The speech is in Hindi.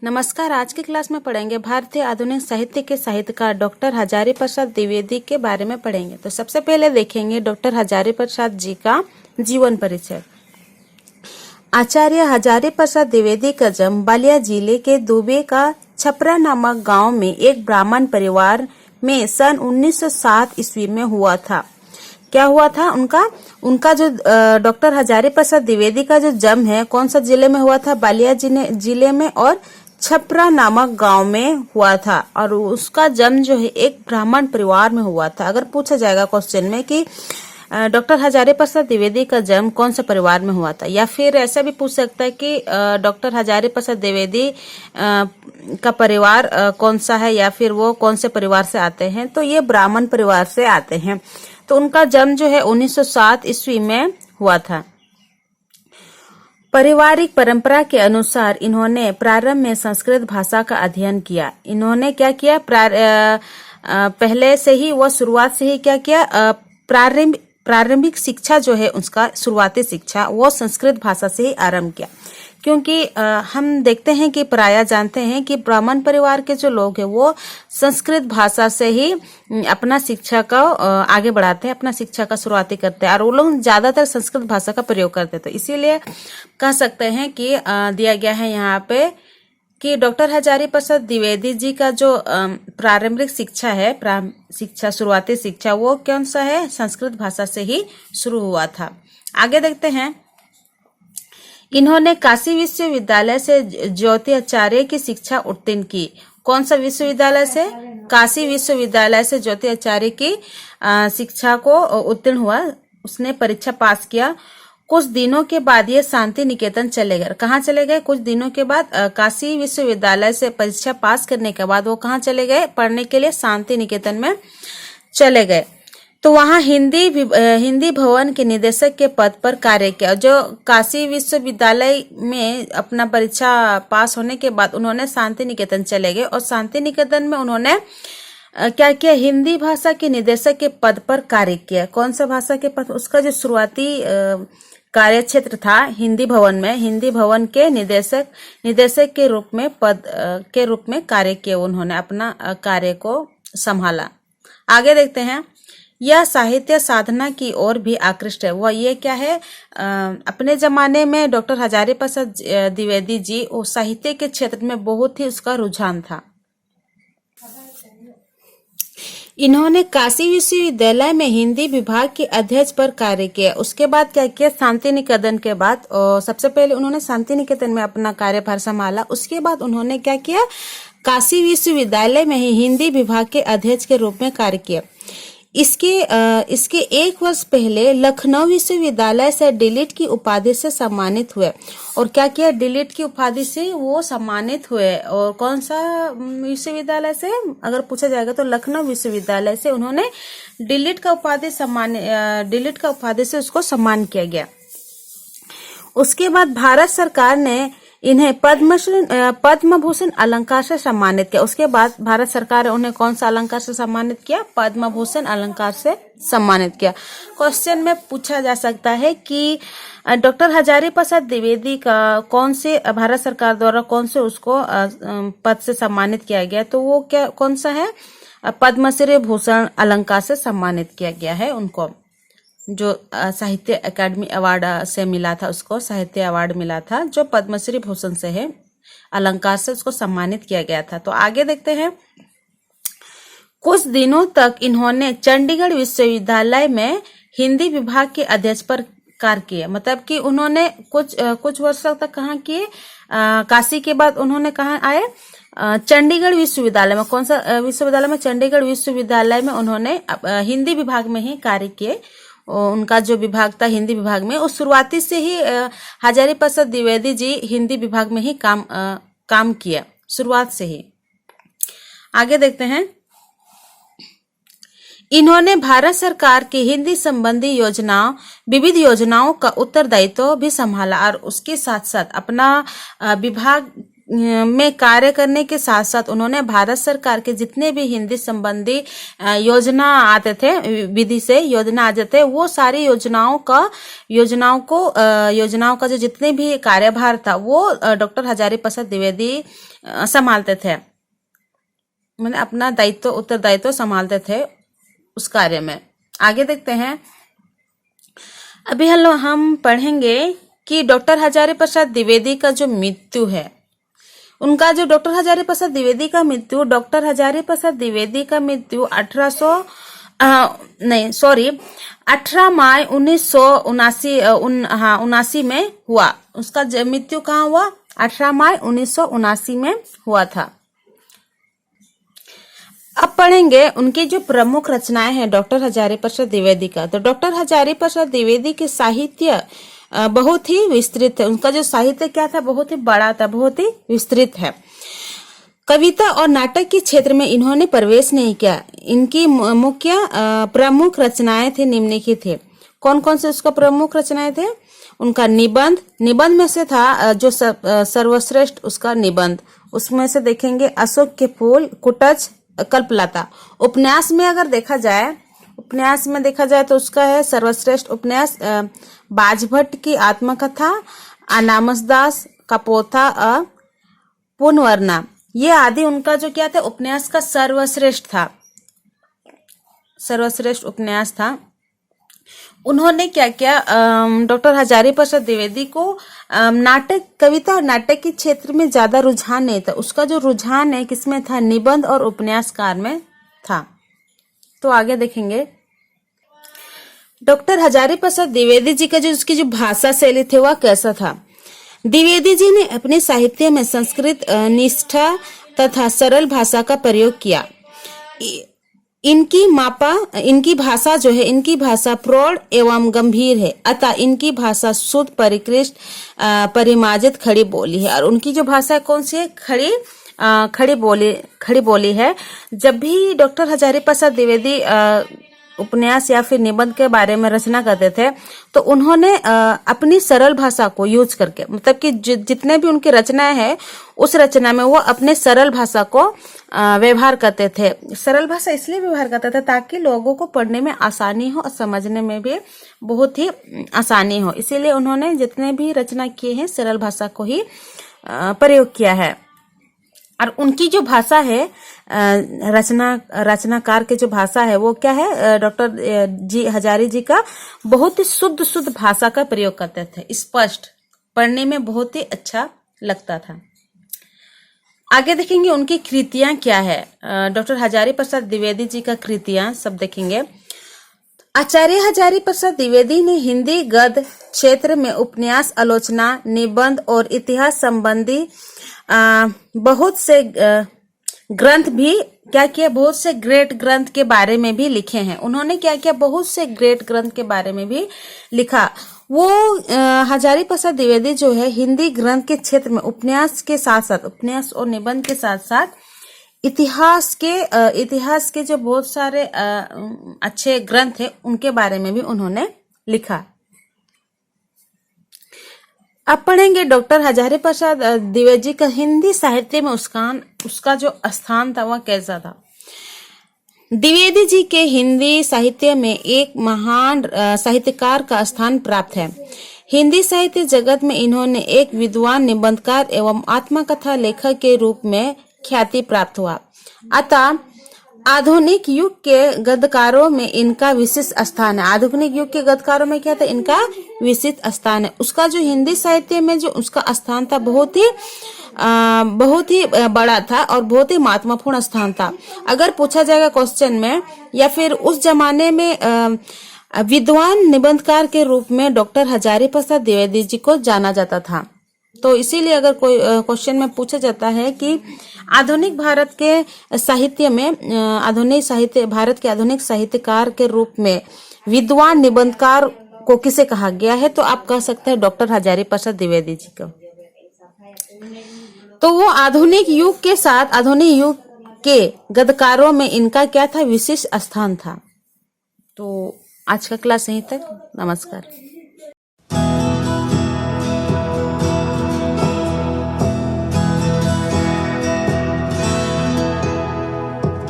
नमस्कार। आज की क्लास में पढ़ेंगे भारतीय आधुनिक साहित्य के साहित्यकार डॉक्टर हजारी प्रसाद द्विवेदी के बारे में पढ़ेंगे। तो सबसे पहले देखेंगे डॉक्टर हजारी प्रसाद जी का जीवन परिचय। आचार्य हजारी प्रसाद द्विवेदी का जन्म बलिया जिले के दुबे का छपरा नामक गांव में एक ब्राह्मण परिवार में सन 1907 ईस्वी में हुआ था। क्या हुआ था? उनका जो डॉक्टर हजारी प्रसाद द्विवेदी का जो जन्म है कौन सा जिले में हुआ था? बलिया जिले में और छपरा नामक गांव में हुआ था। और उसका जन्म जो है एक ब्राह्मण परिवार में हुआ था। अगर पूछा जाएगा क्वेश्चन में कि डॉक्टर हजारी प्रसाद द्विवेदी का जन्म कौन से परिवार में हुआ था, या फिर ऐसा भी पूछ सकता है कि डॉक्टर हजारी प्रसाद द्विवेदी का परिवार कौन सा है, या फिर वो कौन से परिवार से आते हैं, तो ये ब्राह्मण परिवार से आते हैं। तो उनका जन्म जो है 1907 ईस्वी में हुआ था। पारिवारिक परंपरा के अनुसार इन्होंने प्रारंभ में संस्कृत भाषा का अध्ययन किया। इन्होंने क्या किया? पहले से ही वो शुरुआत से ही क्या किया? प्रारंभिक शिक्षा जो है उसका शुरुआती शिक्षा वो संस्कृत भाषा से ही आरंभ किया। क्योंकि हम देखते हैं कि प्रायः जानते हैं कि ब्राह्मण परिवार के जो लोग हैं वो संस्कृत भाषा से ही अपना शिक्षा का आगे बढ़ाते हैं, अपना शिक्षा का शुरुआती करते हैं, और वो लोग ज्यादातर संस्कृत भाषा का प्रयोग करते हैं। तो इसीलिए कह सकते हैं कि दिया गया है यहाँ पे कि डॉक्टर हजारी प्रसाद द्विवेदी जी का जो प्रारंभिक शिक्षा है, शुरुआती शिक्षा, वो कौन सा है? संस्कृत भाषा से ही शुरू हुआ था। आगे देखते हैं। इन्होंने काशी विश्वविद्यालय से ज्योतिराचार्य की शिक्षा उत्तीर्ण की। कौन सा विश्वविद्यालय से? काशी विश्वविद्यालय से ज्योतिराचार्य की शिक्षा को उत्तीर्ण हुआ। उसने परीक्षा पास किया। कुछ दिनों के बाद ये शांति निकेतन चले गए। कहाँ चले गए? कुछ दिनों के बाद काशी विश्वविद्यालय से परीक्षा पास करने के बाद वो कहाँ चले गए? पढ़ने के लिए शांति निकेतन में चले गए। तो वहाँ हिंदी भवन के निदेशक के पद पर कार्य किया। जो काशी विश्वविद्यालय में अपना परीक्षा पास होने के बाद उन्होंने शांति निकेतन चले गए, और शांति निकेतन में उन्होंने क्या किया? हिंदी भाषा के निदेशक के पद पर कार्य किया। कौन सा भाषा के पद? उसका जो शुरुआती कार्य क्षेत्र था हिंदी भवन में, हिंदी भवन के निदेशक के रूप में के रूप में कार्य किया। उन्होंने अपना कार्य को संभाला। आगे देखते हैं। यह साहित्य साधना की ओर भी आकृष्ट है। वह ये क्या है? अपने जमाने में डॉक्टर हजारी प्रसाद द्विवेदी जी वो साहित्य के क्षेत्र में बहुत ही उसका रुझान था। इन्होंने काशी विश्वविद्यालय में हिंदी विभाग के अध्यक्ष पर कार्य किया। उसके बाद क्या किया? शांति निकेतन के बाद सबसे पहले उन्होंने शांति निकेतन में अपना कार्यभार संभाला। उसके बाद उन्होंने क्या किया? काशी विश्वविद्यालय में ही हिंदी विभाग के अध्यक्ष के रूप में कार्य किया। इसके एक वर्ष पहले लखनऊ विश्वविद्यालय से डीलिट की उपाधि से सम्मानित हुए। और क्या किया? डीलिट की उपाधि से वो सम्मानित हुए। और कौन सा विश्वविद्यालय से अगर पूछा जाएगा तो लखनऊ विश्वविद्यालय से उन्होंने डीलिट का उपाधि से उसको सम्मान किया गया। उसके बाद भारत सरकार ने इन्हें पद्म भूषण अलंकार से सम्मानित किया। उसके बाद भारत सरकार ने उन्हें कौन सा अलंकार से सम्मानित किया? पद्म भूषण अलंकार से सम्मानित किया। क्वेश्चन में पूछा जा सकता है कि डॉक्टर हजारी प्रसाद द्विवेदी का कौन से भारत सरकार द्वारा कौन से उसको पद से सम्मानित किया गया? तो वो क्या कौन सा है? पद्मश्री भूषण अलंकार से सम्मानित किया गया है उनको। जो साहित्य अकादमी अवार्ड से मिला था, उसको साहित्य अवार्ड मिला था जो पद्मश्री भूषण से है, अलंकार से उसको सम्मानित किया गया था। तो आगे देखते हैं। कुछ दिनों तक इन्होंने चंडीगढ़ विश्वविद्यालय में हिंदी विभाग के अध्यक्ष पर कार्य किया। मतलब कि उन्होंने कुछ वर्षों तक कहाँ किए? काशी के बाद उन्होंने कहाँ आए? चंडीगढ़ विश्वविद्यालय में। कौन सा विश्वविद्यालय में? चंडीगढ़ विश्वविद्यालय में उन्होंने हिंदी विभाग में ही कार्य किए। उनका जो विभाग था हिंदी विभाग में, उस शुरुआती से ही हजारी प्रसाद द्विवेदी जी हिंदी विभाग में ही काम किया, शुरुआत से ही। आगे देखते हैं। इन्होंने भारत सरकार की हिंदी संबंधी विविध योजनाओं का उत्तरदायित्व भी संभाला, और उसके साथ साथ अपना विभाग में कार्य करने के साथ साथ उन्होंने भारत सरकार के जितने भी हिंदी संबंधी योजना आते थे, विधि से योजना आते थे, वो सारी योजनाओं का जो जितने भी कार्यभार था वो डॉक्टर हजारी प्रसाद द्विवेदी संभालते थे, मैंने अपना उत्तरदायित्व संभालते थे उस कार्य में। आगे देखते हैं। अभी हम पढ़ेंगे कि डॉक्टर हजारी प्रसाद द्विवेदी का जो मृत्यु है, उनका जो डॉक्टर हजारी प्रसाद द्विवेदी का मृत्यु 18 मई 1979 में हुआ। उसका मृत्यु कहाँ हुआ? 18 मई 1979 में हुआ था। अब पढ़ेंगे उनकी जो प्रमुख रचनाएं हैं डॉक्टर हजारी प्रसाद द्विवेदी का। तो डॉक्टर हजारी प्रसाद द्विवेदी के साहित्य बहुत ही विस्तृत है। उनका जो साहित्य क्या था? बहुत ही बड़ा था, बहुत ही विस्तृत है। कविता और नाटक के क्षेत्र में इन्होंने प्रवेश नहीं किया। इनकी मुख्य प्रमुख रचनाएं थे, निम्नलिखित थे। कौन कौन से उसका प्रमुख रचनाएं थे? उनका निबंध में से था जो सर्वश्रेष्ठ उसका निबंध, उसमें से देखेंगे अशोक के फूल, कुटज, कल्पलता। उपन्यास में अगर देखा जाए तो उसका है सर्वश्रेष्ठ उपन्यास बाजभट्ट की आत्मकथा, अनामसदास का पोथा पुनर्वरना। ये आदि उनका जो क्या था? उपन्यास का सर्वश्रेष्ठ उपन्यास था। उन्होंने क्या किया? डॉक्टर हजारी प्रसाद द्विवेदी को कविता और नाटक के क्षेत्र में ज्यादा रुझान नहीं था। उसका जो रुझान है किसमें था? निबंध और उपन्यासकार में था। तो आगे देखेंगे डॉक्टर हजारी प्रसाद द्विवेदी जी का उसकी जो भाषा शैली थे वह कैसा था? द्विवेदी जी ने अपने साहित्य में संस्कृत निष्ठा तथा सरल भाषा का प्रयोग किया। इनकी भाषा प्रौढ़ एवं गंभीर है, अतः इनकी भाषा शुद्ध, परिष्कृत, परिमार्जित खड़ी बोली है। और उनकी जो भाषा कौन सी है? खड़ी बोली है। जब भी डॉक्टर हजारी प्रसाद द्विवेदी उपन्यास या फिर निबंध के बारे में रचना करते थे तो उन्होंने अपनी सरल भाषा को यूज करके, मतलब कि जितने भी उनकी रचनाएं हैं उस रचना में वो अपने सरल भाषा को व्यवहार करते थे। सरल भाषा इसलिए व्यवहार करते थे ताकि लोगों को पढ़ने में आसानी हो और समझने में भी बहुत ही आसानी हो। इसीलिए उन्होंने जितने भी रचना किए हैं सरल भाषा को ही प्रयोग किया है। और उनकी जो भाषा है रचनाकार की जो भाषा है वो क्या है? डॉक्टर हजारी जी का बहुत ही शुद्ध भाषा का प्रयोग करते थे। स्पष्ट, पढ़ने में बहुत ही अच्छा लगता था। आगे देखेंगे उनकी कृतियां क्या है। डॉक्टर हजारी प्रसाद द्विवेदी जी का कृतियां सब देखेंगे। आचार्य हजारी प्रसाद द्विवेदी ने हिंदी गद्य क्षेत्र में उपन्यास, आलोचना, निबंध और इतिहास संबंधी बहुत से ग्रंथ भी क्या किया? बहुत से ग्रेट ग्रंथ के बारे में भी लिखे हैं। उन्होंने क्या किया? बहुत से ग्रेट ग्रंथ के बारे में भी लिखा। वो हजारी प्रसाद द्विवेदी जो है हिंदी ग्रंथ के क्षेत्र में उपन्यास और निबंध के साथ साथ इतिहास के जो बहुत सारे अच्छे ग्रंथ है उनके बारे में भी उन्होंने लिखा। अब पढ़ेंगे डॉक्टर हजारी प्रसाद द्विवेदी जी का हिंदी साहित्य में उसका जो स्थान था वह कैसा था। द्विवेदी जी के हिंदी साहित्य में एक महान साहित्यकार का स्थान प्राप्त है। हिंदी साहित्य जगत में इन्होंने एक विद्वान, निबंधकार एवं आत्मकथा लेखक के रूप में ख्याति प्राप्त हुआ। अतः आधुनिक युग के गद्यकारों में इनका विशिष्ट स्थान है। आधुनिक युग के गद्यकारों में क्या था? इनका विशिष्ट स्थान है। उसका जो हिंदी साहित्य में जो उसका स्थान था बहुत ही बड़ा था और बहुत ही महत्वपूर्ण स्थान था। अगर पूछा जाएगा क्वेश्चन में या फिर उस जमाने में विद्वान निबंधकार के रूप में डॉक्टर हजारी प्रसाद द्विवेदी जी को जाना जाता था। तो इसीलिए अगर कोई क्वेश्चन में पूछा जाता है कि आधुनिक भारत के साहित्य में भारत के आधुनिक साहित्यकार के रूप में विद्वान निबंधकार को किसे कहा गया है, तो आप कह सकते हैं डॉक्टर हजारी प्रसाद द्विवेदी जी को। तो वो आधुनिक युग के गद्यकारों में इनका क्या था? विशेष स्थान था। तो आज का क्लास यहीं तक। नमस्कार।